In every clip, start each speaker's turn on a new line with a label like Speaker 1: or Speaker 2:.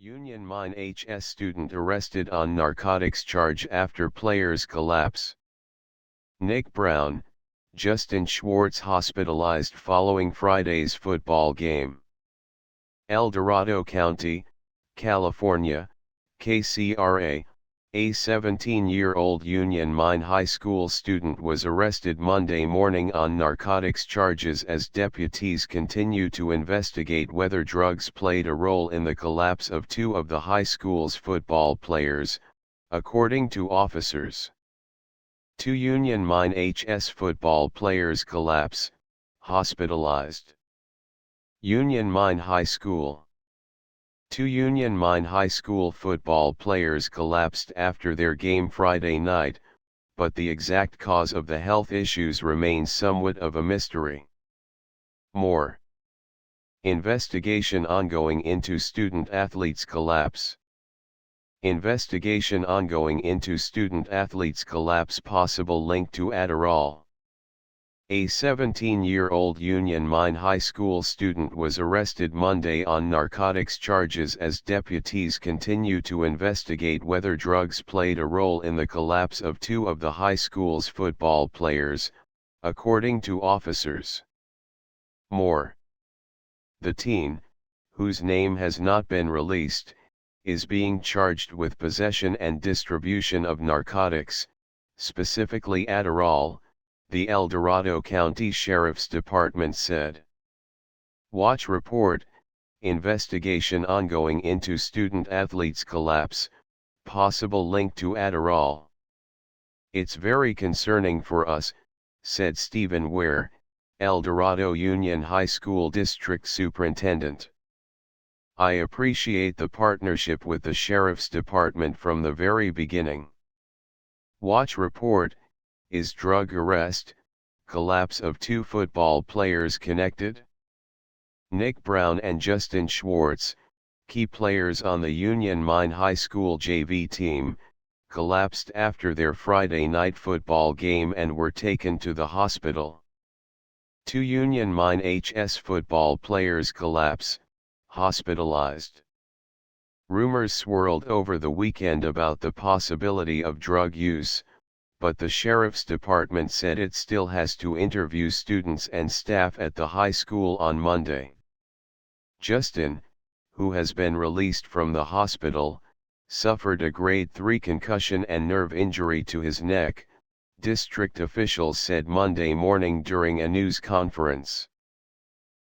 Speaker 1: Union Mine HS student arrested on narcotics charge after players collapse. Nick Brown, Justin Schwartz hospitalized following Friday's football game. El Dorado County, California, KCRA, a 17-year-old Union Mine High School student was arrested Monday morning on narcotics charges as deputies continue to investigate whether drugs played a role in the collapse of two of the high school's football players, according to officers. Two Union Mine HS football players collapse, hospitalized. Union Mine High School. Two Union Mine High School football players collapsed after their game Friday night, but the exact cause of the health issues remains somewhat of a mystery. More. Investigation ongoing into student athletes' collapse. Investigation ongoing into student athletes' collapse, possible link to Adderall. A 17-year-old Union Mine High School student was arrested Monday on narcotics charges as deputies continue to investigate whether drugs played a role in the collapse of two of the high school's football players, according to officers. More. The teen, whose name has not been released, is being charged with possession and distribution of narcotics, specifically Adderall, the El Dorado County Sheriff's Department said. Watch report, investigation ongoing into student athletes' collapse, possible link to Adderall. It's very concerning for us, said Stephen Wehr, El Dorado Union High School District Superintendent. I appreciate the partnership with the Sheriff's Department from the very beginning. Watch report, is drug arrest, collapse of two football players connected? Nick Brown and Justin Schwartz, key players on the Union Mine High School JV team, collapsed after their Friday night football game and were taken to the hospital. Two Union Mine HS football players collapse, hospitalized. Rumors swirled over the weekend about the possibility of drug use, but the Sheriff's Department said it still has to interview students and staff at the high school on Monday. Justin, who has been released from the hospital, suffered a grade 3 concussion and nerve injury to his neck, district officials said Monday morning during a news conference.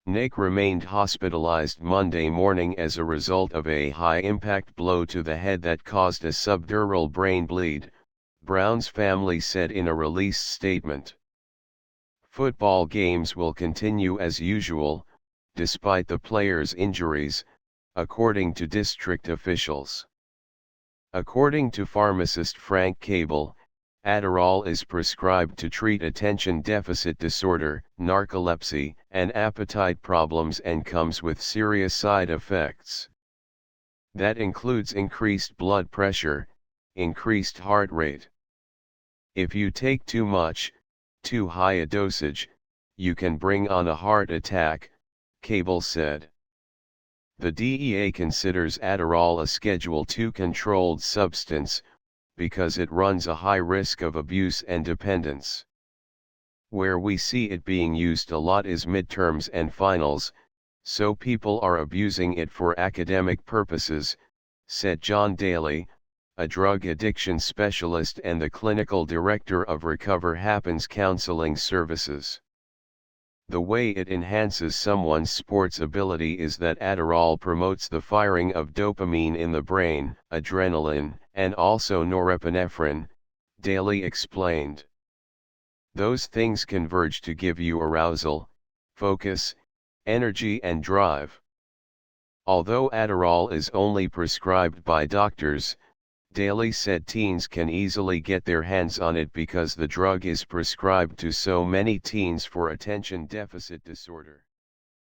Speaker 1: Nick remained hospitalized Monday morning as a result of a high-impact blow to the head that caused a subdural brain bleed, Brown's family said in a release statement. Football games will continue as usual, despite the players' injuries, according to district officials. According to pharmacist Frank Cable, Adderall is prescribed to treat attention deficit disorder, narcolepsy, and appetite problems and comes with serious side effects. That includes increased blood pressure, increased heart rate. If you take too much, too high a dosage, you can bring on a heart attack, Cable said. The DEA considers Adderall a Schedule II controlled substance, because it runs a high risk of abuse and dependence. Where we see it being used a lot is midterms and finals, so people are abusing it for academic purposes, said John Daly, a drug addiction specialist and the clinical director of Recover Happens Counseling Services. The way it enhances someone's sports ability is that Adderall promotes the firing of dopamine in the brain, adrenaline, and also norepinephrine, Daly explained. Those things converge to give you arousal, focus, energy and drive. Although Adderall is only prescribed by doctors, Daly said teens can easily get their hands on it because the drug is prescribed to so many teens for attention deficit disorder.